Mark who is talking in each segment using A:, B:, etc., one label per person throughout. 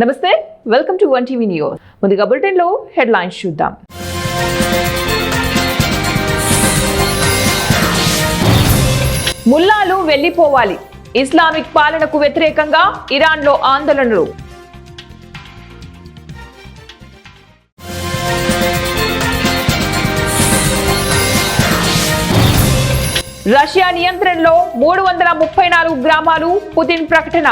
A: నమస్తే, welcome to 1TV news. ముందుగా bulletin లో హెడ్లైన్స్ చూద్దాం. ముల్లాలు వెళ్లిపోవాలి. ఇస్లామిక్ పాలనకు వ్యతిరేకంగా ఇరాన్లో ఆందోళనలు. రష్యా నియంత్రణలో 334 గ్రామాలు. పుతిన్ ప్రకటన.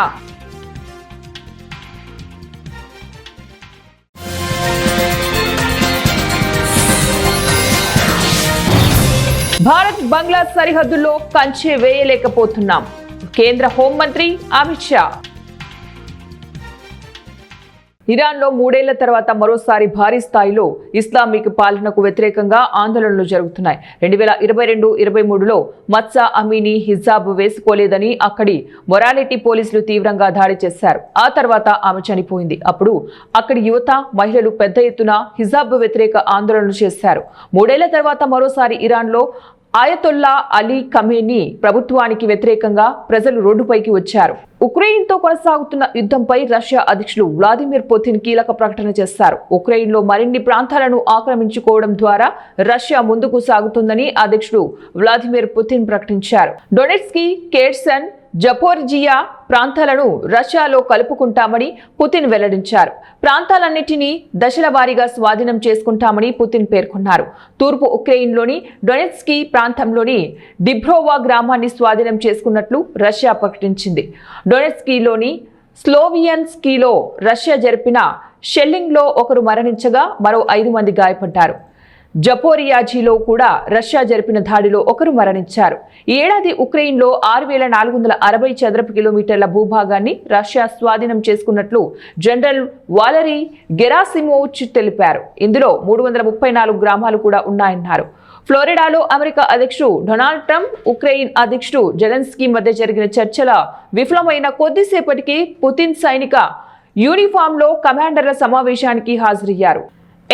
A: భారత్ బంగ్లా సరిహద్దుల్లో కంచె వేయలేకపోతున్నాం. కేంద్ర హోంమంత్రి అమిత్ షా. ఇరాన్లో 3 ఏళ్ల తర్వాత మరోసారి భారీ స్థాయిలో ఇస్లామిక్ పాలనకు వ్యతిరేకంగా ఆందోళనలు జరుగుతున్నాయి. 2022-23లో మత్సా అమీనీ హిజాబ్ వేసుకోలేదని అక్కడి మొరాలిటీ పోలీసులు తీవ్రంగా దాడి చేశారు. ఆ తర్వాత ఆమె చనిపోయింది. అప్పుడు అక్కడి యువత, మహిళలు పెద్ద ఎత్తున హిజాబ్ వ్యతిరేక ఆందోళనలు చేశారు. 3 ఏళ్ల తర్వాత మరోసారి ఇరాన్లో ఆయతొల్లా అలీ ఖమేనీ ప్రభుత్వానికి వ్యతిరేకంగా ప్రజలు రోడ్డుపైకి వచ్చారు. ఉక్రెయిన్తో కొనసాగుతున్న యుద్ధంపై రష్యా అధ్యక్షుడు వ్లాదిమిర్ పుతిన్ కీలక ప్రకటన చేశారు. ఉక్రెయిన్లో మరిన్ని ప్రాంతాలను ఆక్రమించుకోవడం ద్వారా రష్యా ముందుకు సాగుతుందని అధ్యక్షుడు వ్లాదిమిర్ పుతిన్ ప్రకటించారు. డొనెట్స్కీ, ఖెర్సన్, జపోర్జియా ప్రాంతాలను రష్యాలో కలుపుకుంటామని పుతిన్ వెల్లడించారు. ప్రాంతాలన్నింటినీ దశల వారీగా స్వాధీనం చేసుకుంటామని పుతిన్ పేర్కొన్నారు. తూర్పు ఉక్రెయిన్లోని డొనెట్స్కీ ప్రాంతంలోని డిబ్రోవా గ్రామాన్ని స్వాధీనం చేసుకున్నట్లు రష్యా ప్రకటించింది. డొనెట్స్కీలోని స్లోవియన్స్కీలో రష్యా జరిపిన షెల్లింగ్లో ఒకరు మరణించగా మరో 5 మంది గాయపడ్డారు. జపోరియాజీలో కూడా రష్యా జరిపిన దాడిలో ఒకరు మరణించారు. ఈ ఏడాది ఉక్రెయిన్లో 6,460 చదరపు కిలోమీటర్ల భూభాగాన్ని రష్యా స్వాధీనం చేసుకున్నట్లు జనరల్ వాలరీ గెరాసిమోవిచ్ తెలిపారు. ఇందులో 334 గ్రామాలు కూడా ఉన్నాయన్నారు. ఫ్లోరిడాలో అమెరికా అధ్యక్షుడు డొనాల్డ్ ట్రంప్, ఉక్రెయిన్ అధ్యక్షుడు జెలెన్స్కీ మధ్య జరిగిన చర్చల విఫలమైన కొద్దిసేపటికి పుతిన్ సైనిక యూనిఫామ్లో కమాండర్ల సమావేశానికి హాజరయ్యారు.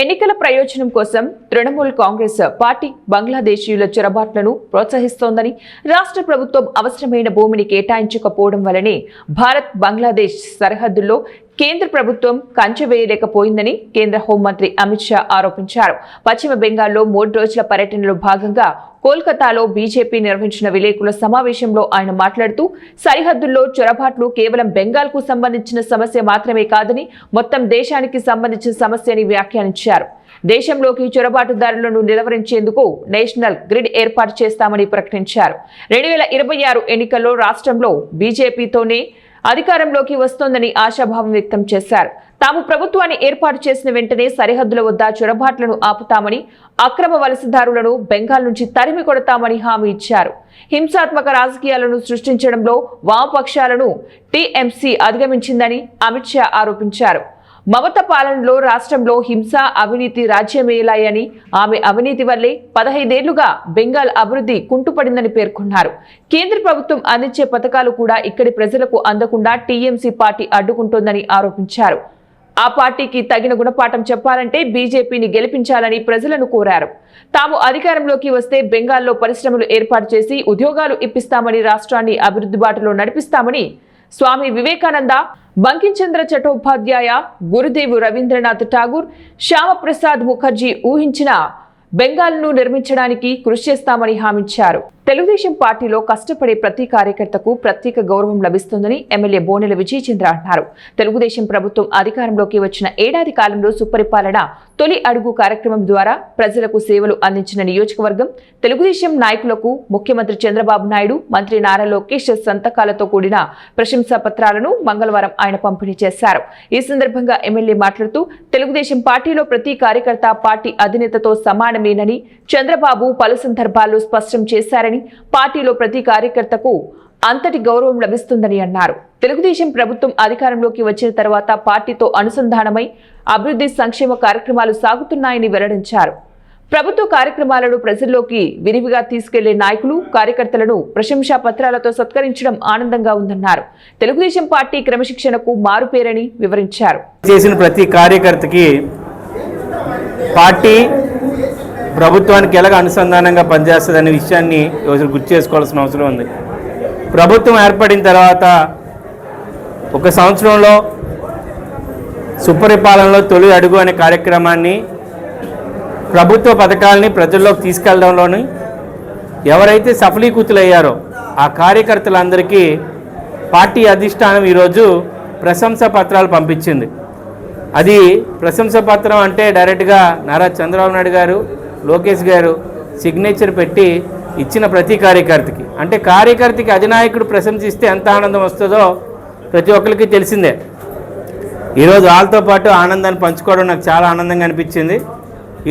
A: ఎన్నికల ప్రయోజనం కోసం తృణమూల్ కాంగ్రెస్ పార్టీ బంగ్లాదేశీయుల చొరబాట్లను ప్రోత్సహిస్తోందని, రాష్ట్ర ప్రభుత్వం అవసరమైన భూమిని కేటాయించకపోవడం వల్లనే భారత్ బంగ్లాదేశ్ సరిహద్దుల్లో కేంద్ర ప్రభుత్వం కంచె వేయలేకపోయిందని కేంద్ర హోంమంత్రి అమిత్ షా ఆరోపించారు. పశ్చిమ బెంగాల్లో 3 రోజుల పర్యటనలో భాగంగా కోల్కతాలో బీజేపీ నిర్వహించిన విలేకరుల సమావేశంలో ఆయన మాట్లాడుతూ, సరిహద్దుల్లో చొరబాట్లు కేవలం బెంగాల్కు సంబంధించిన సమస్య మాత్రమే కాదని మొత్తం దేశానికి సంబంధించిన సమస్య అని వ్యాఖ్యానించారు. దేశంలోకి చొరబాటుదారులను నిలువరించేందుకు నేషనల్ గ్రిడ్ ఏర్పాటు చేస్తామని ప్రకటించారు. 2026 ఎన్నికల్లో రాష్ట్రంలో బీజేపీతోనే అధికారంలోకి వస్తోందని ఆశాభావం వ్యక్తం చేశారు. తాము ప్రభుత్వాన్ని ఏర్పాటు చేసిన వెంటనే సరిహద్దుల వద్ద చొరబాట్లను ఆపుతామని, అక్రమ వలసదారులను బెంగాల్ నుంచి తరిమి కొడతామని హామీ ఇచ్చారు. హింసాత్మక రాజకీయాలను సృష్టించడంలో వామపక్షాలను టీఎంసీ అధిగమించిందని అమిత్ షా ఆరోపించారు. మమత పాలనలో రాష్ట్రంలో హింస, అవినీతి రాజ్యమేలాయని, ఆమె అవినీతి వల్లే 15 ఏళ్లుగా బెంగాల్ అభివృద్ధి కుంటుపడిందని పేర్కొన్నారు. కేంద్ర ప్రభుత్వం అందించే పథకాలు కూడా ఇక్కడి ప్రజలకు అందకుండా టీఎంసీ పార్టీ అడ్డుకుంటోందని ఆరోపించారు. ఆ పార్టీకి తగిన గుణపాఠం చెప్పాలంటే బీజేపీని గెలిపించాలని ప్రజలను కోరారు. తాము అధికారంలోకి వస్తే బెంగాల్లో పరిశ్రమలు ఏర్పాటు చేసి ఉద్యోగాలు ఇప్పిస్తామని, రాష్ట్రాన్ని అభివృద్ధి బాటలో నడిపిస్తామని స్వామి వివేకానంద, బంకించంద్ర చటోపాధ్యాయ, గురుదేవు రవీంద్రనాథ్ ఠాగూర్, శ్యామప్రసాద్ ముఖర్జీ ఊహించిన బెంగాల్ను నిర్మించడానికి కృషి చేస్తామని హామీచ్చారు. తెలుగుదేశం పార్టీలో కష్టపడే ప్రతి కార్యకర్తకు ప్రత్యేక గౌరవం లభిస్తుందని ఎమ్మెల్యే బోనెల విజయచంద్ర అన్నారు. తెలుగుదేశం ప్రభుత్వం అధికారంలోకి వచ్చిన ఏడాది కాలంలో సుపరిపాలన తొలి అడుగు కార్యక్రమం ద్వారా ప్రజలకు సేవలు అందించిన నియోజకవర్గం. తెలుగుదేశం నాయకులకు ముఖ్యమంత్రి చంద్రబాబు నాయుడు, మంత్రి నారా లోకేష్ సంతకాలతో కూడిన ప్రశంసా పత్రాలను మంగళవారం ఆయన పంపిణీ చేశారు. ఈ సందర్భంగా ఎమ్మెల్యే మాట్లాడుతూ, తెలుగుదేశం పార్టీలో ప్రతి కార్యకర్త పార్టీ అధినేతతో సమానమేనని చంద్రబాబు పలు సందర్భాల్లో స్పష్టం చేశారని, పార్టీలో ప్రతి కార్యకర్తకు అంతటి గౌరవం లభిస్తుందని అన్నారు. తెలుగుదేశం ప్రభుత్వం అధికారంలోకి వచ్చిన తర్వాత పార్టీతో అనుసంధానమై అభివృద్ధి, సంక్షేమ కార్యక్రమాలు సాగుతున్నాయని వెల్లడించారు. ప్రభుత్వ కార్యక్రమాలను ప్రజల్లోకి విరివిగా తీసుకెళ్లే నాయకులు, కార్యకర్తలను ప్రశంసా పత్రాలతో సత్కరించడం ఆనందంగా ఉందన్నారు. తెలుగుదేశం పార్టీ క్రమశిక్షణకు మారుపేరని వివరించారు.
B: చేసిన ప్రతి కార్యకర్తకి పార్టీ ప్రభుత్వానికి ఎలాగ అనుసంధానంగా పనిచేస్తుందనే విషయాన్ని రోజు గుర్తు చేసుకోవాల్సిన అవసరం ఉంది. ప్రభుత్వం ఏర్పడిన తర్వాత 1 సంవత్సరంలో సుపరిపాలనలో తొలి అడుగు అనే కార్యక్రమాన్ని ప్రభుత్వ పథకాలని ప్రజల్లోకి తీసుకెళ్లడంలోని ఎవరైతే సఫలీకృతులయ్యారో ఆ కార్యకర్తలందరికీ పార్టీ అధిష్టానం ఈరోజు ప్రశంసా పత్రాలు పంపించింది. అది ప్రశంసా పత్రం అంటే డైరెక్ట్గా నారా చంద్రబాబు నాయుడు గారు, లోకేష్ గారు సిగ్నేచర్ పెట్టి ఇచ్చిన ప్రతి కార్యకర్తకి, అంటే కార్యకర్తకి అధినాయకుడు ప్రశంసిస్తే ఎంత ఆనందం వస్తుందో ప్రతి ఒక్కరికి తెలిసిందే. ఈరోజు వాళ్ళతో పాటు ఆనందాన్ని పంచుకోవడం నాకు చాలా ఆనందంగా అనిపించింది.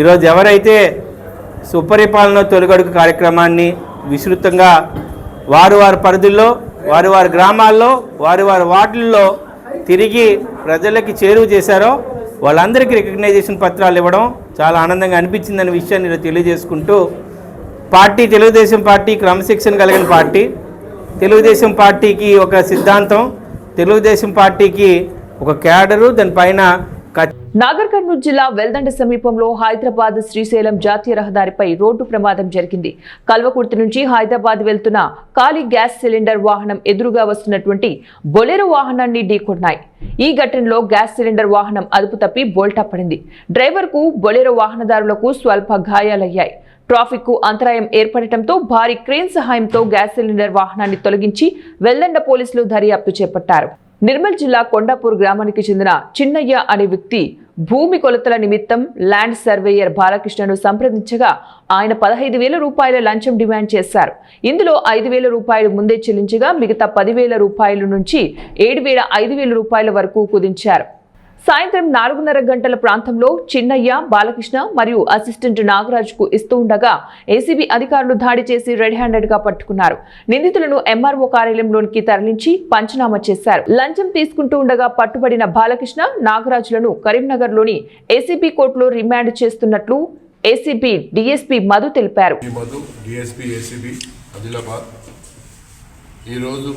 B: ఈరోజు ఎవరైతే సుపరిపాలన తొలిగడుగు కార్యక్రమాన్ని విస్తృతంగా వారి పరిధుల్లో, వారి గ్రామాల్లో, వారి వార్డుల్లో తిరిగి ప్రజలకి చేరువ చేశారో వాళ్ళందరికీ రికగ్నైజేషన్ పత్రాలు ఇవ్వడం చాలా ఆనందంగా అనిపించిందనే విషయాన్ని ఈరోజు తెలియజేసుకుంటూ, తెలుగుదేశం పార్టీ క్రమశిక్షణ కలిగిన పార్టీ, తెలుగుదేశం పార్టీకి ఒక సిద్ధాంతం, తెలుగుదేశం పార్టీకి ఒక క్యాడరు, దానిపైన
A: నాగర్ కర్నూలు జిల్లా వెల్దండ సమీపంలో హైదరాబాద్ శ్రీశైలం జాతీయ రహదారిపై రోడ్డు ప్రమాదం జరిగింది. కల్వకుర్తి నుంచి హైదరాబాద్ వెళ్తున్న ఖాళీ గ్యాస్ సిలిండర్ వాహనం ఎదురుగా వస్తున్నటువంటి బొలెరో వాహనాన్ని ఢీకొన్నాయి. ఈ ఘటనలో గ్యాస్ సిలిండర్ వాహనం అదుపు తప్పి బోల్టా పడింది. డ్రైవర్కు, బొలెరో వాహనదారులకు స్వల్ప గాయాలయ్యాయి. ట్రాఫిక్ కు అంతరాయం ఏర్పడటంతో భారీ క్రేన్ సహాయంతో గ్యాస్ సిలిండర్ వాహనాన్ని తొలగించి వెల్దండ పోలీసులు దర్యాప్తు చేపట్టారు. నిర్మల్ జిల్లా కొండాపూర్ గ్రామానికి చెందిన చిన్నయ్య అనే వ్యక్తి భూమి కొలతల నిమిత్తం ల్యాండ్ సర్వేయర్ బాలకృష్ణను సంప్రదించగా ఆయన 15,000 రూపాయల లంచం డిమాండ్ చేశారు. ఇందులో 5,000 రూపాయలు ముందే చెల్లించగా మిగతా 10,000 రూపాయల నుంచి 7,500 రూపాయల వరకు కుదించారు. సాయంత్రం 4:30 గంటల ప్రాంతంలో చిన్నయ్య, బాలకృష్ణ మరియు అసిస్టెంట్ నాగరాజుకు ఇస్తూ ఉండగా ఏసీబీ అధికారులు దాడి చేసి రెడ్ హ్యాండెడ్ గా పట్టుకున్నారు. నిందితులను ఎంఆర్ఓ కార్యాలయంలోనికి తరలించి పంచనామా చేశారు. లంచం తీసుకుంటూ ఉండగా పట్టుబడిన బాలకృష్ణ, నాగరాజులను కరీంనగర్లోని ఏసీబీ కోర్టులో రిమాండ్ చేస్తున్నట్లు ఏసీబీ డీఎస్పీ మధు తెలిపారు.
C: ఈరోజు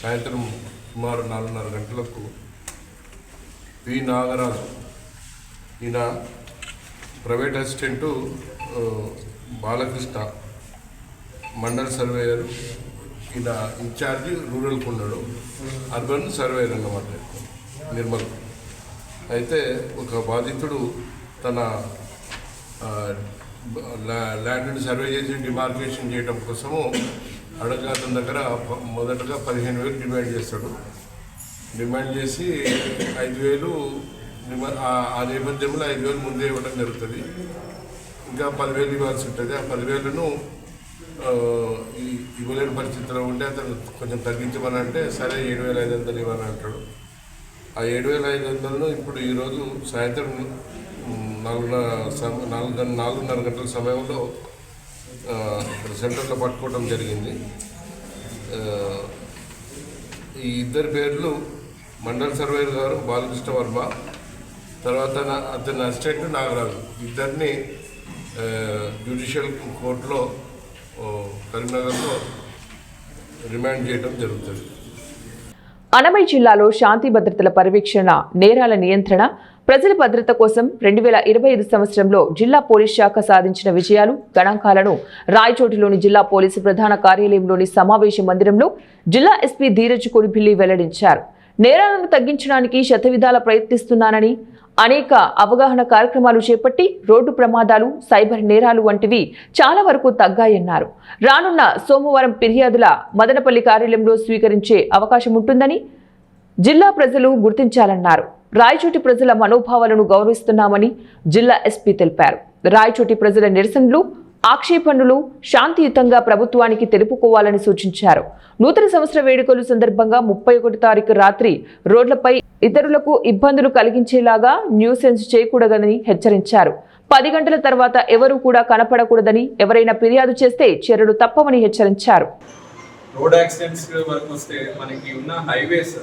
C: సాయంత్రం సుమారు 4:30 గంటలకు పి నాగరాజు, ఈయన private assistant, Balakrishna mandal surveyor, ఈయన ఇన్ఛార్జ్ రూరల్కి ఉన్నాడు, అర్బన్ సర్వేయర్ అన్నమాట నిర్మల్. అయితే ఒక బాధితుడు తన ల్యాండ్ని సర్వే చేసి డిమార్కేషన్ చేయడం కోసము అడగ అతని దగ్గర మొదటగా 15,000 డిమాండ్ చేస్తాడు. డిమాండ్ చేసి 5,000 ఆ నేపథ్యంలో 5,000 ముందే ఇవ్వడం జరుగుతుంది. ఇంకా 10,000 ఇవ్వాల్సి ఉంటుంది. ఆ 10,000ను ఇవ్వలేని పరిస్థితిలో ఉంటే అతను కొంచెం తగ్గించమని అంటే సరే 7,500 ఇవ్వని అంటాడు. ఆ 7,500ను ఇప్పుడు ఈరోజు సాయంత్రం 4:30 గంటల సమయంలో సెంటర్లో పట్టుకోవడం జరిగింది. ఈ ఇద్దరి పేర్లు మండల్ సర్వేయర్ గారు బాలకృష్ణ వర్మ, తర్వాత అతని అసిస్టెంట్ నాగరాజు, ఇద్దరిని జ్యుడిషియల్ కోర్టులో కరీంనగర్లో రిమాండ్ చేయడం జరుగుతుంది.
A: అన్నమయ్య జిల్లాలో శాంతి భద్రతల పర్యవేక్షణ, నేరాల నియంత్రణ, ప్రజల భద్రత కోసం 2025 సంవత్సరంలో జిల్లా పోలీస్ శాఖ సాధించిన విజయాలు, గణాంకాలను రాయచోటిలోని జిల్లా పోలీసు ప్రధాన కార్యాలయంలోని సమావేశ మందిరంలో జిల్లా ఎస్పీ ధీరజ్ కొడిపిల్లి వెల్లడించారు. నేరాలను తగ్గించడానికి శతవిధాల ప్రయత్నిస్తున్నానని, అనేక అవగాహన కార్యక్రమాలు చేపట్టి రోడ్డు ప్రమాదాలు, సైబర్ నేరాలు వంటివి చాలా వరకు తగ్గాయన్నారు. రానున్న సోమవారం ఫిర్యాదుల మదనపల్లి కార్యాలయంలో స్వీకరించే అవకాశం ఉంటుందని జిల్లా ప్రజలు గుర్తించాలన్నారు. రాయచోటి ప్రజల మనోభావాలను గౌరవిస్తున్నామని జిల్లా ఎస్పీ తెలిపారు. రాయచోటి ప్రజల నిరసనలు, ఆక్షేపణలు శాంతియుతంగా ప్రభుత్వానికి తెలుపుకోవాలని సూచించారు. నూతన సంవత్సర వేడుకలు సందర్భంగా 31 తారీఖు రాత్రి రోడ్లపై ఇతరులకు ఇబ్బందులు కలిగించేలాగా న్యూసెన్స్ చేయకూడదని హెచ్చరించారు. 10 గంటల తర్వాత ఎవరూ కూడా కనపడకూడదని, ఎవరైనా ఫిర్యాదు చేస్తే చర్యలు తప్పవని హెచ్చరించారు.
D: రోడ్ యాక్సిడెంట్స్ వరకు వస్తే మనకి ఉన్న హైవేస్,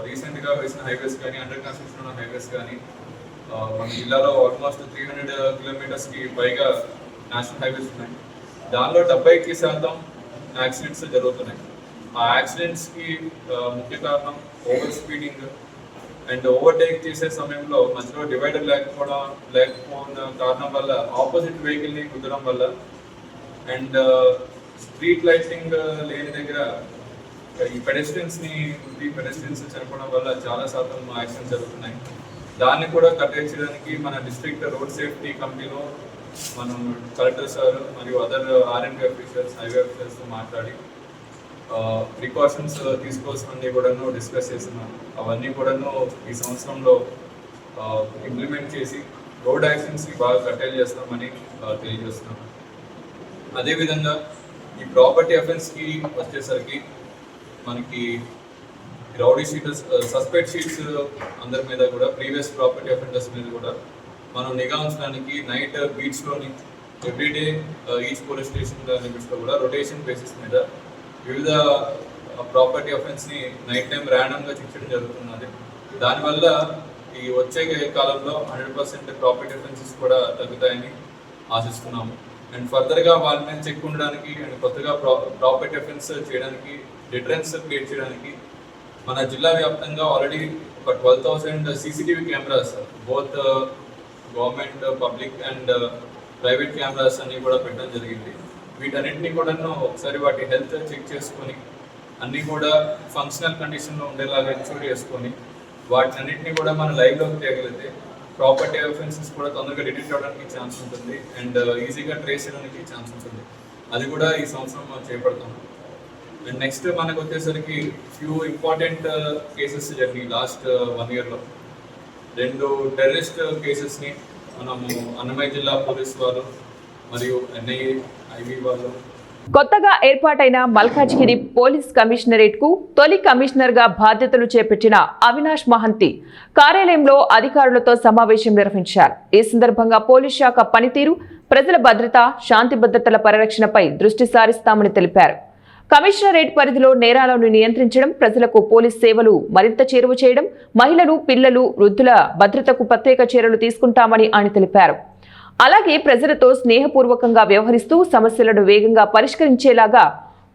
D: రీసెంట్ గా వేసిన హైవేస్ కానీ, అండర్ కన్స్ట్రక్షన్ ఉన్న హైవేస్ కానీ, మన జిల్లాలో ఆల్మోస్ట్ 300 కిలోమీటర్స్ కి పైగా నేషనల్ హైవేస్ ఉన్నాయి. దానిలో 70% యాక్సిడెంట్స్ జరుగుతున్నాయి. ఆ యాక్సిడెంట్స్ కి ముఖ్య కారణం ఓవర్ స్పీడింగ్ అండ్ ఓవర్టేక్ చేసే సమయంలో మధ్యలో డివైడర్ లేకపోయిన కారణం వల్ల ఆపోజిట్ వెహికల్ ని గుద్దడం వల్ల, అండ్ స్ట్రీట్ లైటింగ్ లేని దగ్గర ఈ పెడెస్ట్రియన్స్ చనిపోవడం వల్ల చాలా శాతం యాక్సిడెంట్స్ జరుగుతున్నాయి. దాన్ని కూడా కట్టేయడానికి మన డిస్ట్రిక్ట్ రోడ్ సేఫ్టీ కమిటీలో మనం కలెక్టర్ సార్ మరియు అదర్ ఆర్ఎండ్బి ఆఫీసర్స్, హైవే ఆఫీసర్స్తో మాట్లాడి ప్రికాషన్స్ తీసుకోవాల్సినవన్నీ కూడాను డిస్కస్ చేస్తున్నాను. అవన్నీ కూడాను ఈ సంవత్సరంలో ఇంప్లిమెంట్ చేసి రోడ్ యాక్సిడెంట్స్ని బాగా కట్టేల్ చేస్తామని తెలియజేస్తున్నాను. అదేవిధంగా ఈ ప్రాపర్టీ అఫెన్స్కి వచ్చేసరికి మనకి రౌడీ షీటర్స్, సస్పెక్ట్ షీట్స్ అందరి మీద కూడా, ప్రీవియస్ ప్రాపర్టీ అఫెండర్స్ మీద కూడా మనం నిఘా ఉంచడానికి నైట్ బీచ్లోని ఎవ్రీడే ఈచ్ పోలీస్ స్టేషన్ లిమిట్స్లో కూడా రొటేషన్ బేసిస్ మీద వివిధ ప్రాపర్టీ అఫెన్స్ని నైట్ టైం ర్యాండమ్గా చెక్ చేయడం జరుగుతున్నది. దానివల్ల ఈ వచ్చే కాలంలో 100% ప్రాపర్టీ అఫెన్సెస్ కూడా తగ్గుతాయని ఆశిస్తున్నాము. అండ్ ఫర్దర్గా వాళ్ళ మీద చెక్ ఉండడానికి అండ్ కొత్తగా ప్రాపర్టీ అఫెన్స్ చేయడానికి, డిటరెన్స్ క్రియేట్ చేయడానికి మన జిల్లా వ్యాప్తంగా ఆల్రెడీ ఒక 12,000 CCTV cameras, both government, public and private cameras అన్ని కూడా పెట్టడం జరిగింది. వీటన్నింటినీ కూడా ఒకసారి వాటి హెల్త్ చెక్ చేసుకొని అన్నీ కూడా ఫంక్షనల్ కండిషన్లో ఉండేలాగా ఎన్ష్యూర్ చేసుకొని వాటినన్నింటినీ కూడా మనం లైవ్లోకి తేగలిగితే ప్రాపర్టీ అఫెన్సెస్ కూడా తొందరగా డిటెక్ట్ అవ్వడానికి ఛాన్స్ ఉంటుంది అండ్ ఈజీగా ట్రేస్ చేయడానికి ఛాన్స్ ఉంటుంది. అది కూడా ఈ సంవత్సరం మనం చేపడతాం. అండ్ నెక్స్ట్ మనకు వచ్చేసరికి ఫ్యూ ఇంపార్టెంట్ కేసెస్ జరిగినాయి లాస్ట్ 1 yearలో. 2 టెర్రరిస్ట్ కేసెస్ని మనము అన్నమయ్య జిల్లా పోలీస్ వారు మరియు NIA, IB వాళ్ళు
A: కొత్తగా ఏర్పాటైన మల్కాజ్గిరి పోలీస్ కమిషనరేట్ కు తొలి కమిషనర్ గా బాధ్యతలు చేపట్టిన అవినాష్ మహంతి కార్యాలయంలో అధికారులతో సమావేశం నిర్వహించారు. ఈ సందర్భంగా పోలీస్ శాఖ పనితీరు, ప్రజల భద్రత, శాంతి భద్రతల పరిరక్షణపై దృష్టి సారిస్తామని తెలిపారు. కమిషనరేట్ పరిధిలో నేరాలను నియంత్రించడం, ప్రజలకు పోలీస్ సేవలు మరింత చేరువ చేయడం, మహిళలు, పిల్లలు, వృద్ధుల భద్రతకు ప్రత్యేక చర్యలు తీసుకుంటామని ఆయన తెలిపారు. అలాగే ప్రజలతో స్నేహపూర్వకంగా వ్యవహరిస్తూ సమస్యలను వేగంగా పరిష్కరించేలాగా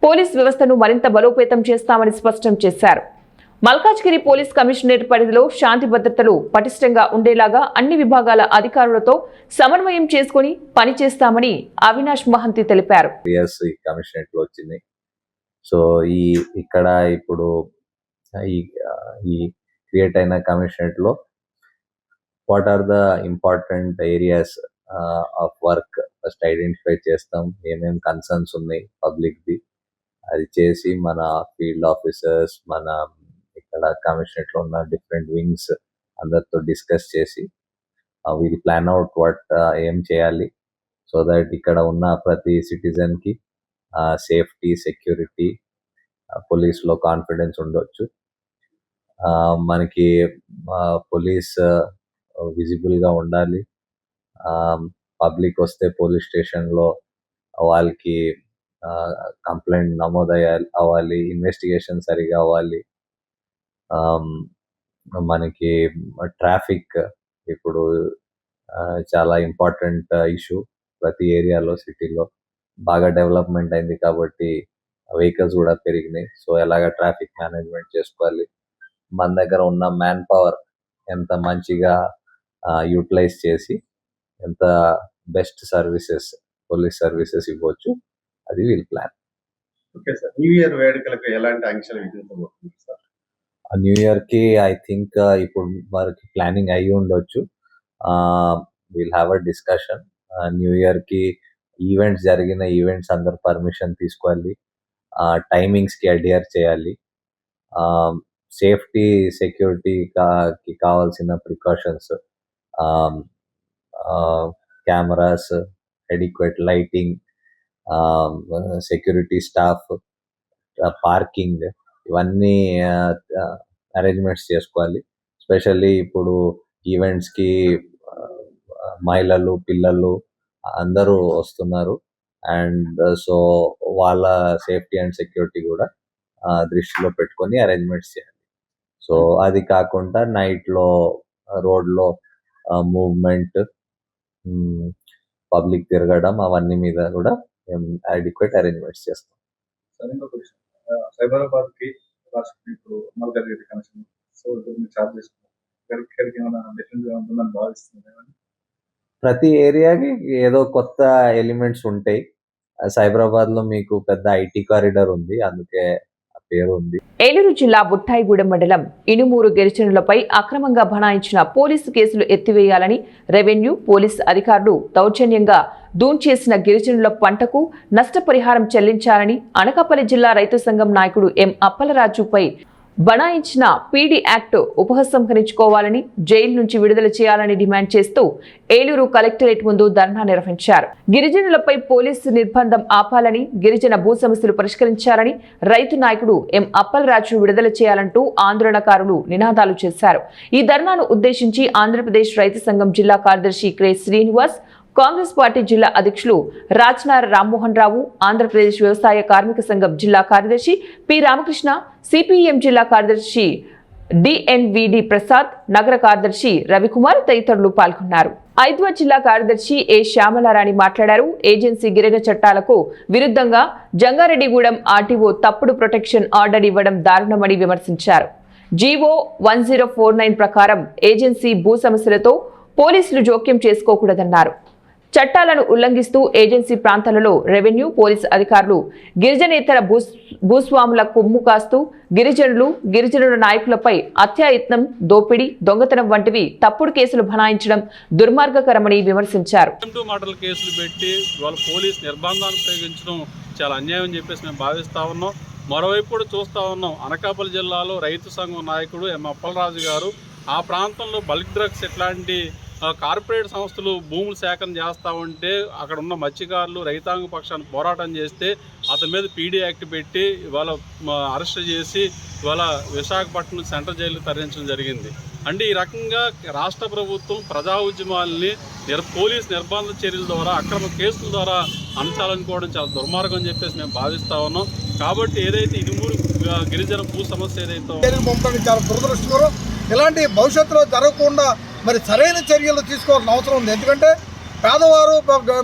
A: పోలీస్ వ్యవస్థను మరింత బలోపేతం చేస్తామని స్పష్టం చేశారు. మల్కాజ్గిరి పోలీస్ కమిషనరేట్ పరిధిలో శాంతి భద్రతలు పటిష్టంగా ఉండేలాగా అన్ని విభాగాల అధికారులతో సమన్వయం చేసుకుని పనిచేస్తామని అవినాష్ మహంతి తెలిపారు.
E: సో ఇక్కడ ఇప్పుడు ఈ క్రియేట్ అయిన కమిషనరేట్ లో what are the important areas of work first identify చేస్తాం. ఏమేమి కన్సర్న్స్ ఉన్నాయి పబ్లిక్ ది, అది చేసి మన ఫీల్డ్ ఆఫీసర్స్, మన ఇక్కడ కమిషనరేట్ లో ఉన్న డిఫరెంట్ వింగ్స్ అందరితో డిస్కస్ చేసి వీల్ ప్లాన్ అవుట్ వాట్ ఏం చేయాలి సో దట్ ఇక్కడ ఉన్న ప్రతి సిటిజన్ కి సేఫ్టీ, సెక్యూరిటీ, పోలీస్లో కాన్ఫిడెన్స్ ఉండొచ్చు. మనకి పోలీస్ విజిబుల్గా ఉండాలి. పబ్లిక్ వస్తే పోలీస్ స్టేషన్లో వాళ్ళకి కంప్లైంట్ నమోదు అవ్వాలి, ఇన్వెస్టిగేషన్ సరిగా అవ్వాలి. మనకి ట్రాఫిక్ ఇప్పుడు చాలా ఇంపార్టెంట్ ఇష్యూ. ప్రతి ఏరియాలో, సిటీలో బాగా డెవలప్మెంట్ అయింది కాబట్టి వెహికల్స్ కూడా పెరిగినాయి. సో ఎలాగ ట్రాఫిక్ మేనేజ్మెంట్ చేసుకోవాలి, మన దగ్గర ఉన్న మ్యాన్ పవర్ ఎంత మంచిగా యూటిలైజ్ చేసి ఎంత బెస్ట్ సర్వీసెస్, పోలీస్ సర్వీసెస్ ఇవ్వచ్చు, అది wheel plan.
F: Okay sir, new year వేడుకలకు ఎలాంటి ఆంక్షలు విధించబోతున్నారు సార్?
E: న్యూ ఇయర్ కి ఐ థింక్ ఇప్పుడు వరకు ప్లానింగ్ అయ్యి ఉండొచ్చు. Will have a discussion. New year కి ఈవెంట్స్, జరిగిన ఈవెంట్స్ అందరు పర్మిషన్ తీసుకోవాలి, టైమింగ్స్ కి అడ్హియర్ చేయాలి. సేఫ్టీ, సెక్యూరిటీకి కావాల్సిన precautions, cameras, adequate lighting, security staff, parking, ఇవన్నీ అరేంజ్మెంట్స్ చేసుకోవాలి. స్పెషల్లీ ఇప్పుడు ఈవెంట్స్కి మహిళలు, పిల్లలు అందరూ వస్తున్నారు అండ్ సో వాళ్ళ సేఫ్టీ అండ్ సెక్యూరిటీ కూడా దృష్టిలో పెట్టుకొని అరేంజ్మెంట్స్ చేయాలి. సో అది కాకుండా నైట్లో రోడ్లో మూవ్మెంట్, పబ్లిక్ తిరగడం, అవన్నీ మీద కూడా మేము అడిక్వేట్ అరేంజ్మెంట్స్ చేస్తాం.
F: సైబరాబాద్ కి ఇప్పుడు మల్కాజ్గిరి కనెక్షన్, సో చార్జ్ చేసుకున్నాం, డిఫరెంట్ గా ఉంటుందని భావిస్తున్నాం.
E: ప్రతి ఏరియాకి ఏదో కొత్త ఎలిమెంట్స్ ఉంటాయి. సైబరాబాద్ లో మీకు పెద్ద IT కారిడార్ ఉంది, అందుకే పేరు ఉంది.
A: ఏలూరు జిల్లా బుట్టాయిగూడెం మండలం ఇనుమూరు గిరిజనులపై అక్రమంగా బనాయించిన పోలీసు కేసులు ఎత్తివేయాలని రెవెన్యూ పోలీసు అధికారులు దౌర్జన్యంగా దూంచేసిన గిరిజనుల పంటకు నష్టపరిహారం చెల్లించాలని అనకాపల్లి జిల్లా రైతు సంఘం నాయకుడు ఎం అప్పలరాజుపై బనాయించిన పీడీ యాక్ట్ ఉపసంహరించుకోవాలని జైలు నుంచి విడుదల చేయాలని డిమాండ్ చేస్తూ ఏలూరు కలెక్టరేట్ ముందు ధర్నా నిర్వహించారు. గిరిజనులపై పోలీసు నిర్బంధం ఆపాలని, గిరిజన భూ సమస్యలు పరిష్కరించాలని రైతు నాయకుడు ఎం అప్పలరాజు విడుదల చేయాలంటూ ఆందోళనకారులు నినాదాలు చేశారు. ఈ ధర్నాను ఉద్దేశించి ఆంధ్రప్రదేశ్ రైతు సంఘం జిల్లా కార్యదర్శి క్రే శ్రీనివాస్, కాంగ్రెస్ పార్టీ జిల్లా అధ్యక్షులు రాజ్నార్ రామ్మోహన్ రావు, ఆంధ్రప్రదేశ్ వ్యవసాయ కార్మిక సంఘం జిల్లా కార్యదర్శి పి రామకృష్ణ, సిపిఎం జిల్లా కార్యదర్శి డిఎన్విడి ప్రసాద్, నగర కార్యదర్శి రవికుమార్ తదితరులు పాల్గొన్నారు. ఐద్వా జిల్లా కార్యదర్శి ఏ శ్యామలారాణి మాట్లాడారు. ఏజెన్సీ గిరిజన చట్టాలకు విరుద్ధంగా జంగారెడ్డిగూడెం ఆర్టీఓ తప్పుడు ప్రొటెక్షన్ ఆర్డర్ ఇవ్వడం దారుణమని విమర్శించారు. జీవో 1049 ప్రకారం ఏజెన్సీ భూ సమస్యలతో పోలీసులు జోక్యం చేసుకోకూడదన్నారు. చట్టాలను ఉల్లంఘిస్తూ ఏజెన్సీ ప్రాంతాలలో రెవెన్యూ పోలీసు అధికారులు గిరిజనేతర భూస్వాముల కొమ్ము కాస్తూ గిరిజనుల నాయకులపై అత్యాయత్నం, దోపిడీ, దొంగతనం వంటివి తప్పుడు కేసులు బనాయించడం దుర్మార్గకరమని విమర్శించారు.
G: మాటల కేసులు పెట్టి వాళ్ళ పోలీసు నిర్బంధాన్ని ప్రయోగించడం చాలా అన్యాయం అని చెప్పేసి మేము భావిస్తా ఉన్నాం. మరోవైపు కూడా చూస్తూ ఉన్నాం, అనకాపల్లి జిల్లాలో రైతు సంఘం నాయకుడు ఎం అప్పలరాజు గారు ఆ ప్రాంతంలో బల్క్ డ్రగ్స్ ఎట్లాంటి కార్పొరేట్ సంస్థలు భూములు సేకరణ చేస్తూ ఉంటే అక్కడ ఉన్న మత్స్యకారులు రైతాంగ పక్షాన్ని పోరాటం చేస్తే అతని మీద పీడీ యాక్ట్ పెట్టి ఇవాళ అరెస్ట్ చేసి ఇవాళ విశాఖపట్నం సెంట్రల్ జైలుకి తరలించడం జరిగింది. అంటే ఈ రకంగా రాష్ట్ర ప్రభుత్వం ప్రజా ఉద్యమాలని పోలీస్ నిర్బంధ చర్యల ద్వారా, అక్రమ కేసుల ద్వారా అణచాలనుకోవడం చాలా దుర్మార్గం అని చెప్పేసి మేము భావిస్తా ఉన్నాం. కాబట్టి ఏదైతే ఇనుమూరు గిరిజన భూ సమస్య ఏదైతే
H: చాలా దురదృష్టకరం. ఇలాంటి భవిష్యత్తులో జరగకుండా మరి సరైన చర్యలు తీసుకోవాల్సిన అవసరం ఉంది. ఎందుకంటే పేదవారు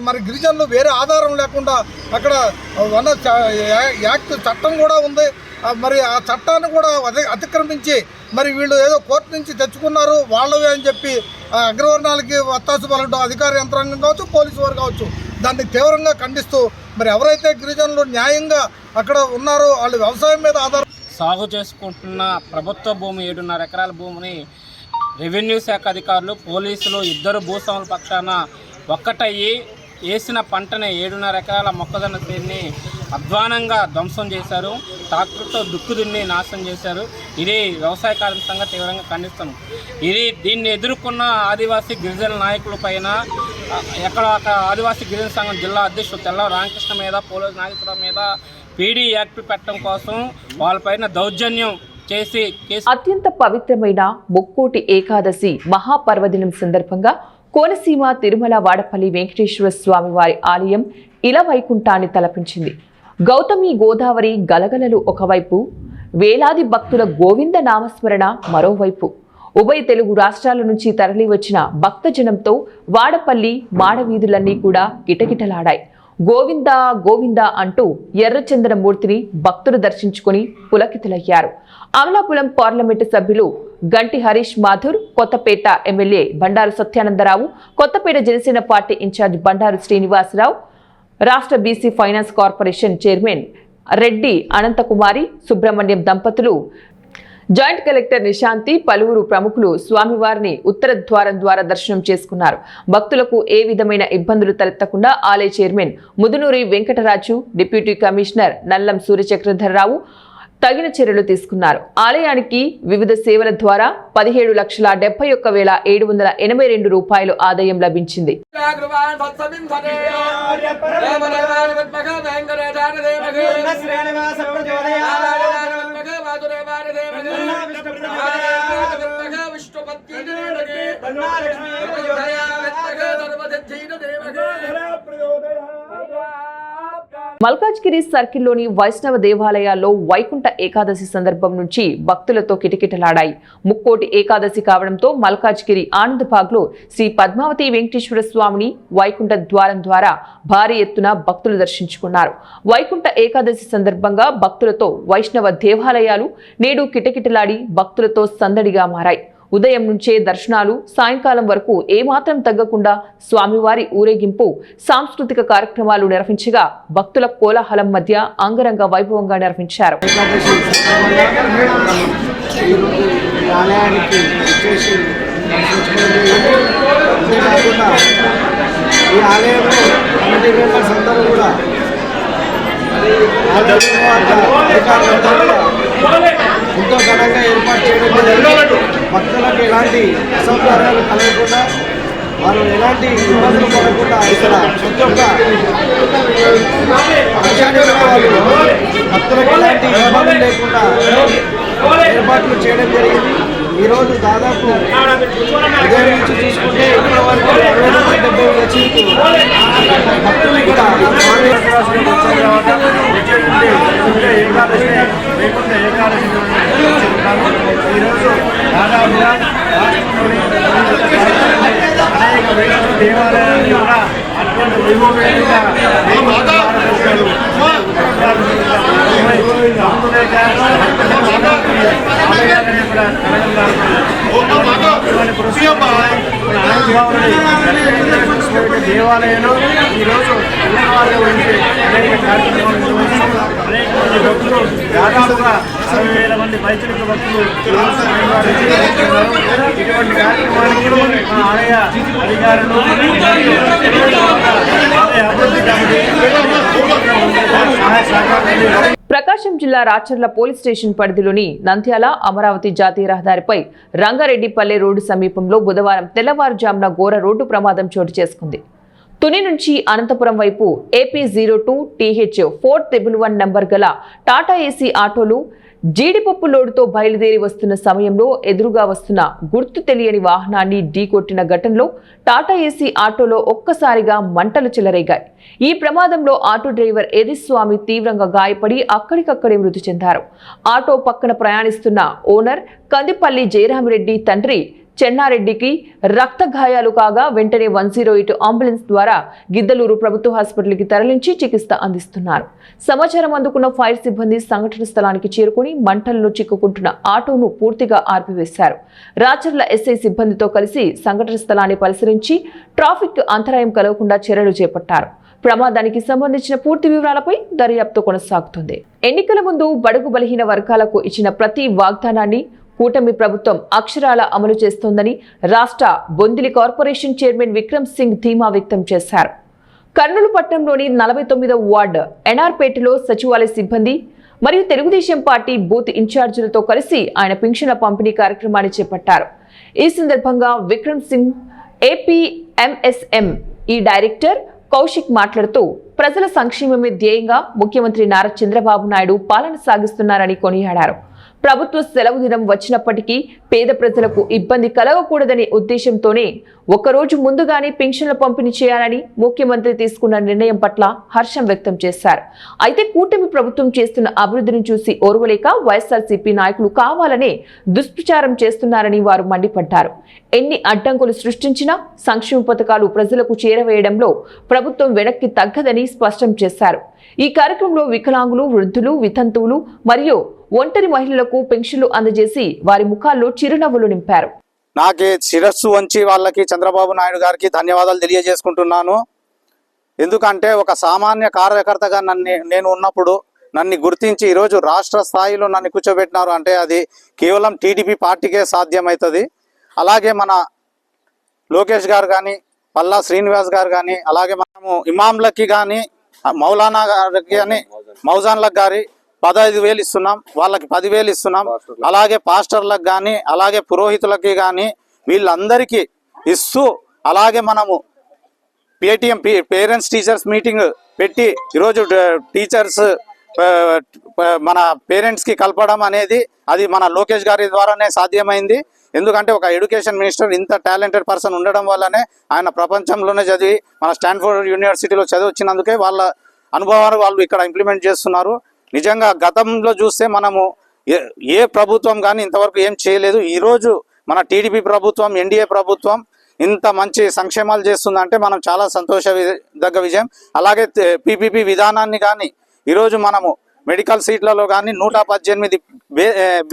H: మరి గిరిజనులు వేరే ఆధారం లేకుండా అక్కడ వన యాక్ట్ చట్టం కూడా ఉంది. మరి ఆ చట్టాన్ని కూడా అతిక్రమించి మరి వీళ్ళు ఏదో కోర్టు నుంచి తెచ్చుకున్నారు వాళ్ళవే అని చెప్పి అగ్రవర్ణాలకి వత్తాసు పలకడం అధికార యంత్రాంగం కావచ్చు, పోలీసు వారు కావచ్చు, దాన్ని తీవ్రంగా ఖండిస్తూ మరి ఎవరైతే గిరిజనులు న్యాయంగా అక్కడ ఉన్నారో వాళ్ళు వ్యవసాయం మీద ఆధారం
I: సాగు చేసుకుంటున్న ప్రభుత్వ భూమి 7.5 ఎకరాల భూమిని రెవెన్యూ శాఖ అధికారులు, పోలీసులు ఇద్దరు భూస్వాముల పక్షాన ఒక్కటయ్యి వేసిన పంటని 7.5 ఎకరాల మొక్కజొన్న తీరిని అధ్వానంగా ధ్వంసం చేశారు. ట్రాక్టర్తో దుక్కు దున్ని నాశనం చేశారు. ఇది వ్యవసాయ కార్మిక సంఘం తీవ్రంగా ఖండిస్తాం. దీన్ని ఎదుర్కొన్న ఆదివాసీ గిరిజన నాయకుల పైన ఎక్కడ ఆదివాసీ గిరిజన సంఘం జిల్లా అధ్యక్షుడు తెల్ల రామకృష్ణ మీద, పోలీసు నాయకుల మీద పీడీ యాక్ట్ పెట్టడం కోసం వాళ్ళపైన దౌర్జన్యం చేసి
A: అత్యంత పవిత్రమైన ముక్కోటి ఏకాదశి మహాపర్వదినం సందర్భంగా కోనసీమ తిరుమల వాడపల్లి వెంకటేశ్వర స్వామి వారి ఆలయం ఇలవైకుంఠాన్ని తలపించింది. గౌతమి గోదావరి గలగలలు ఒకవైపు, వేలాది భక్తుల గోవింద నామస్మరణ మరోవైపు. ఉభయ తెలుగు రాష్ట్రాల నుంచి తరలివచ్చిన భక్తజనంతో వాడపల్లి మాడవీధులన్నీ కూడా కిటకిటలాడాయి. గోవిందా గోవిందా అంటూ ఎర్రచందనమూర్తిని భక్తులు దర్శించుకుని పులకితులయ్యారు. అమలాపురం పార్లమెంటు సభ్యులు Ganti Harish Mathur, Kothapeta MLA Bandaru Satyanandarao, Kothapeta Janasena party incharge Bandaru Srinivasarao, రాష్ట్ర BC finance corporation chairman Reddy Ananthakumari Subrahmanyam దంపతులు, జాయింట్ కలెక్టర్ నిశాంతి, పలువురు ప్రముఖులు స్వామివారిని ఉత్తర ద్వారం ద్వారా దర్శనం చేసుకున్నారు. భక్తులకు ఏ విధమైన ఇబ్బందులు తలెత్తకుండా ఆలయ chairman Mudunuri Venkataraju, deputy commissioner Nallam Suryachakradharrao తగిన చర్యలు తీసుకున్నారు. ఆలయానికి వివిధ సేవల ద్వారా 17,71,782 రూపాయలు ఆదాయం లభించింది. మల్కాజ్గిరి సర్కిల్లోని వైష్ణవ దేవాలయాల్లో వైకుంఠ ఏకాదశి సందర్భం నుంచి భక్తులతో కిటకిటలాడాయి. ముక్కోటి ఏకాదశి కావడంతో మల్కాజ్గిరి ఆనందబాగ్లో శ్రీ పద్మావతి వెంకటేశ్వర స్వామిని వైకుంఠ ద్వారం ద్వారా భారీ ఎత్తున భక్తులు దర్శించుకున్నారు. వైకుంఠ ఏకాదశి సందర్భంగా భక్తులతో వైష్ణవ దేవాలయాలు నేడు కిటకిటలాడి భక్తులతో సందడిగా మారాయి. ఉదయం నుంచే దర్శనాలు, సాయంకాలం వరకు ఏమాత్రం తగ్గకుండా స్వామివారి ఊరేగింపు, సాంస్కృతిక కార్యక్రమాలు నిర్వహించగా భక్తుల కోలాహలం మధ్య అంగరంగ వైభవంగా నిర్వహించారు.
J: ఈ ఆలయంలో కమిటీ మెంబర్స్ అందరూ కూడా ఎంతో ఘనంగా ఏర్పాటు చేయడం జరిగింది. భక్తులకు ఎలాంటి అసౌకర్యాలు కలగకుండా, వారు ఎలాంటి ఇబ్బందులు పడకుండా ఇక్కడ ప్రతి ఒక్క అంశాన్ని వాళ్ళు భక్తులకు ఎలాంటి ఇబ్బందులు లేకుండా ఏర్పాట్లు చేయడం జరిగింది. ఈరోజు దాదాపు ఉదయం నుంచి చూసుకుంటే ఇక్కడ వరకు 60-70 వచ్చేందుకు భక్తులు ఇక్కడ ఈరోజు దాదాపుగా అనేక దేవాలయాన్ని కూడా అటువంటి వైభవంగా దేవాలయంలో ఈరోజు అనేక కార్యక్రమాలు అనేక మంది భక్తులు దాదాపుగా 60,000 మంది వైద్యుల భక్తులు ఇటువంటి కార్యక్రమానికి మా ఆలయ అధికారులు ఆలయ అభివృద్ధి కమిటీ సహాయ సహకారాలు.
A: ప్రకాశం జిల్లా రాచర్ల పోలీస్ స్టేషన్ పరిధిలోని నంద్యాల అమరావతి జాతీయ రహదారిపై రంగారెడ్డిపల్లె రోడ్డు సమీపంలో బుధవారం తెల్లవారుజామున ఘోర రోడ్డు ప్రమాదం చోటు చేసుకుంది. తుని నుంచి అనంతపురం వైపు AP02 TH 4111 నంబర్ గల టాటా ఏసీ ఆటోలు జీడిపప్పు లోడుతో బయలుదేరి వస్తున్న సమయంలో ఎదురుగా వస్తున్న గుర్తు తెలియని వాహనాన్ని ఢీకొట్టిన ఘటనలో టాటా ఏసీ ఆటోలో ఒక్కసారిగా మంటలు చెలరేగాయి. ఈ ప్రమాదంలో ఆటో డ్రైవర్ ఎదిస్వామి తీవ్రంగా గాయపడి అక్కడికక్కడే మృతి చెందారు. ఆటో పక్కన ప్రయాణిస్తున్న ఓనర్ కందిపల్లి జయరామిరెడ్డి తండ్రి చెన్నారెడ్డికి రక్త గాయాలు కాగా వెంటనే 108 అంబులెన్స్ ద్వారా గిద్దలూరు ప్రభుత్వ హాస్పిటల్కి తరలించి చికిత్స అందిస్తున్నారు. సమాచారం అందుకున్న ఫైర్ సిబ్బంది సంఘటన స్థలానికి చేరుకుని మంటల్లో చిక్కుకుంటున్న ఆటోను పూర్తిగా ఆర్పివేశారు. రాచర్ల ఎస్ఐ సిబ్బందితో కలిసి సంఘటన స్థలాన్ని పరిశీలించి ట్రాఫిక్ అంతరాయం కలగకుండా చర్యలు చేపట్టారు. ప్రమాదానికి సంబంధించిన పూర్తి వివరాలపై దర్యాప్తు కొనసాగుతుంది. ఎన్నికల ముందు బడుగు బలహీన వర్గాలకు ఇచ్చిన ప్రతి వాగ్దానాన్ని కూటమి ప్రభుత్వం అక్షరాల అమలు చేస్తోందని రాష్ట్ర బొందిలి కార్పొరేషన్ చైర్మన్ విక్రమ్ సింగ్ ధీమా వ్యక్తం చేశారు. కర్నూలు పట్టణంలోని 49వ వార్డు ఎన్ఆర్పేటలో సచివాలయ సిబ్బంది మరియు తెలుగుదేశం పార్టీ బూత్ ఇన్ఛార్జీలతో కలిసి ఆయన పింఛన్ల పంపిణీ కార్యక్రమాన్ని చేపట్టారు. ఈ సందర్భంగా విక్రమ్ సింగ్ APMSM ఈ డైరెక్టర్ కౌశిక్ మాట్లాడుతూ ప్రజల సంక్షేమమే ధ్యేయంగా ముఖ్యమంత్రి నారా చంద్రబాబు నాయుడు పాలన సాగిస్తున్నారని కొనియాడారు. ప్రభుత్వ సెలవు దినం వచ్చినప్పటికీ పేద ప్రజలకు ఇబ్బంది కలగకూడదనే ఉద్దేశంతోనే ఒక్కరోజు ముందుగానే పింఛన్ల పంపిణీ చేయాలని ముఖ్యమంత్రి తీసుకున్న నిర్ణయం పట్ల హర్షం వ్యక్తం చేశారు. అయితే కూటమి ప్రభుత్వం చేస్తున్న అభివృద్ధిని చూసి ఓర్వలేక వైఎస్ఆర్సీపీ నాయకులు కావాలనే దుష్ప్రచారం చేస్తున్నారని వారు మండిపడ్డారు. ఎన్ని అడ్డంకులు సృష్టించినా సంక్షేమ పథకాలు ప్రజలకు చేరవేయడంలో ప్రభుత్వం వెనక్కి తగ్గదని స్పష్టం చేశారు. ఈ కార్యక్రమంలో వికలాంగులు, వృద్ధులు, వితంతువులు మరియు ఒంటరి మహిళలకు పెన్షన్లు అందజేసి వారి ముఖాల్లో చిరునవ్వులు నింపారు.
J: నాకే శిరస్సు వంచి వాళ్ళకి చంద్రబాబు నాయుడు గారికి ధన్యవాదాలు తెలియజేసుకుంటున్నాను. ఎందుకంటే ఒక సామాన్య కార్యకర్తగా నేను ఉన్నప్పుడు నన్ను గుర్తించి ఈరోజు రాష్ట్ర స్థాయిలో నన్ను కూర్చోబెట్టినారు అంటే అది కేవలం టీడీపీ పార్టీకే సాధ్యమవుతుంది. అలాగే మన లోకేష్ గారు కానీ, పల్లా శ్రీనివాస్ గారు కానీ, అలాగే మనము ఇమాంలకి కానీ, మౌలానా గారికి కానీ, మౌజాన్లకు గారి 15,000 ఇస్తున్నాం, వాళ్ళకి 10,000 ఇస్తున్నాం. అలాగే పాస్టర్లకు కానీ, అలాగే పురోహితులకి కానీ వీళ్ళందరికీ ఇస్తూ, అలాగే మనము పేటీఎం పేరెంట్స్ టీచర్స్ మీటింగ్ పెట్టి ఈరోజు టీచర్స్ మన పేరెంట్స్కి కలపడం అనేది అది మన లోకేష్ గారి ద్వారానే సాధ్యమైంది. ఎందుకంటే ఒక ఎడ్యుకేషన్ మినిస్టర్ ఇంత టాలెంటెడ్ పర్సన్ ఉండడం వల్లనే ఆయన ప్రపంచంలోనే చదివి మన స్టాన్ఫోర్డ్ యూనివర్సిటీలో చదివచ్చినందుకే వాళ్ళ అనుభవాలు వాళ్ళు ఇక్కడ ఇంప్లిమెంట్ చేస్తున్నారు. నిజంగా గతంలో చూస్తే మనము ఏ ప్రభుత్వం కానీ ఇంతవరకు ఏం చేయలేదు. ఈరోజు మన టీడీపీ ప్రభుత్వం, ఎన్డీఏ ప్రభుత్వం ఇంత మంచి సంక్షేమాలు చేస్తుందంటే మనం చాలా సంతోషదగ్గ విజయం. అలాగే PPP విధానాన్ని కానీ ఈరోజు మనము మెడికల్ సీట్లలో కానీ 118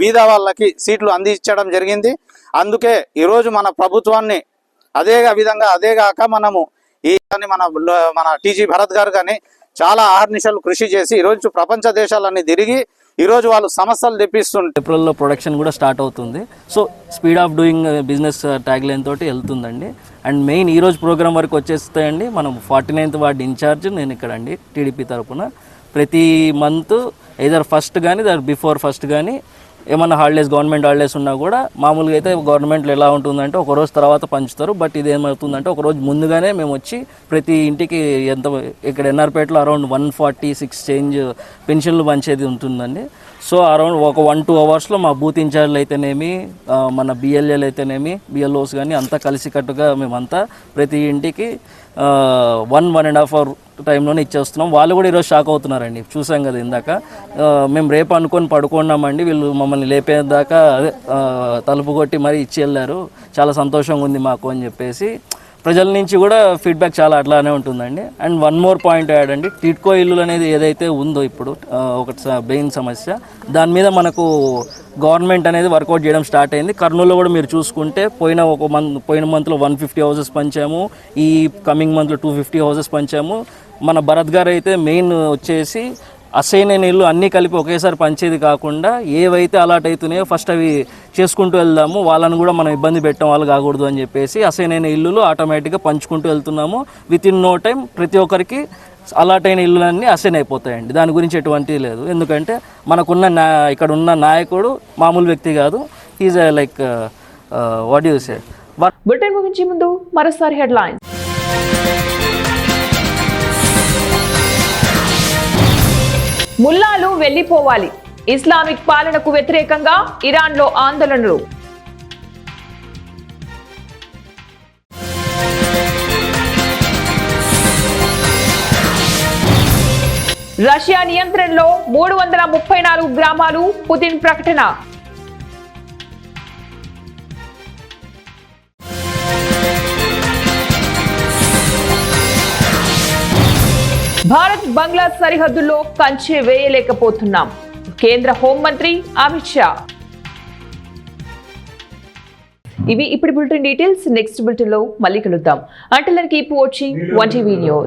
J: బీద వాళ్ళకి సీట్లు అందించడం జరిగింది. అందుకే ఈరోజు మన ప్రభుత్వాన్ని అదే కాక మనము మన టీజీ భరత్ గారు కానీ చాలా ఆహర్నిశలు కృషి చేసి ఈరోజు ప్రపంచ దేశాలన్నీ తిరిగి ఈరోజు వాళ్ళు సమస్యలు తెప్పిస్తుంటే
K: ఏప్రిల్లో ప్రొడక్షన్ కూడా స్టార్ట్ అవుతుంది. So speed of doing business tag line తోటి వెళ్తుందండి. అండ్ మెయిన్ ఈరోజు ప్రోగ్రామ్ వరకు వచ్చేస్తాయండి. మనం 49th వార్డ్ ఇన్ఛార్జ్ నేను ఇక్కడ అండి టీడీపీ తరఫున. ప్రతి మంత్ ఎయిదర్ ఫస్ట్ కానీ బిఫోర్ ఫస్ట్ కానీ ఏమన్నా హాలిడేస్ గవర్నమెంట్ హాలిడేస్ ఉన్నా కూడా మామూలుగా అయితే గవర్నమెంట్లో ఎలా ఉంటుందంటే ఒక రోజు తర్వాత పంచుతారు. బట్ ఇది ఏమవుతుందంటే ఒక రోజు ముందుగానే మేము వచ్చి ప్రతి ఇంటికి ఇక్కడ ఎన్ఆర్పేటలో అరౌండ్ 146 చేంజ్ పెన్షన్లు పంచేది ఉంటుందండి. సో అరౌండ్ ఒక 1-2 అవర్స్లో మా బూత్ ఇన్ఛార్జ్లు అయితేనేమి మన బిఎల్ఏలు అయితేనేమి బిఎల్ఓస్ కానీ అంతా కలిసికట్టుగా మేమంతా ప్రతి ఇంటికి 1.5 అవర్ టైంలోనే ఇచ్చేస్తున్నాం. వాళ్ళు కూడా ఈరోజు షాక్ అవుతున్నారండి. చూసాం కదా ఇందాక. మేము రేపు అనుకొని పడుకున్నామండి, వీళ్ళు మమ్మల్ని లేపేదాకా తలుపు కొట్టి మరీ ఇచ్చి వెళ్ళారు, చాలా సంతోషంగా ఉంది మాకు అని చెప్పేసి ప్రజల నుంచి కూడా ఫీడ్బ్యాక్ చాలా అట్లానే ఉంటుందండి. And one more point add అండి, టిడ్కో ఇల్లు అనేది ఏదైతే ఉందో ఇప్పుడు ఒక మెయిన్ సమస్య, దాని మీద మనకు గవర్నమెంట్ అనేది వర్కౌట్ చేయడం స్టార్ట్ అయింది. కర్నూలులో కూడా మీరు చూసుకుంటే పోయిన మంత్లో 150 హౌసెస్ పంచాము, ఈ కమింగ్ మంత్లో 250 హౌసెస్ పంచాము. మన భరత్ గారు అయితే మెయిన్ వచ్చేసి అసైన్ అయిన ఇల్లు అన్నీ కలిపి ఒకేసారి పంచేది కాకుండా ఏవైతే అలాట్ అవుతున్నాయో ఫస్ట్ అవి చేసుకుంటూ వెళ్దాము, వాళ్ళని కూడా మనం ఇబ్బంది పెట్టడం వాళ్ళు కాకూడదు అని చెప్పేసి అసైన్ అయిన ఇల్లులు ఆటోమేటిక్గా పంచుకుంటూ వెళ్తున్నాము. విత్ ఇన్ నో టైం ప్రతి ఒక్కరికి అలాట్ అయిన ఇల్లులన్నీ అసైన్ అయిపోతాయండి. దాని గురించి ఎటువంటిది లేదు. ఎందుకంటే మనకున్న ఇక్కడ ఉన్న నాయకుడు మామూలు వ్యక్తి కాదు. Is like what you say.
A: Bulletin ముగించే ముందు మరోసారి హెడ్లైన్స్. ముల్లాలు వెళ్లిపోవాలి, ఇస్లామిక్ పాలనకు వ్యతిరేకంగా ఇరాన్లో ఆందోళనలు. రష్యా నియంత్రణలో 334 గ్రామాలు, పుతిన్ ప్రకటన. భారత్ బంగ్లా సరిహద్దుల్లో కంచె వేయలేకపోతున్నాం, కేంద్ర హోంమంత్రి అమిత్ షా. ఇవి ఇప్పుడు బులెటిన్ డీటెయిల్స్. నెక్స్ట్ బులెటిన్ లో మళ్ళీ కలుద్దాం. Until then keep watching 1TV news.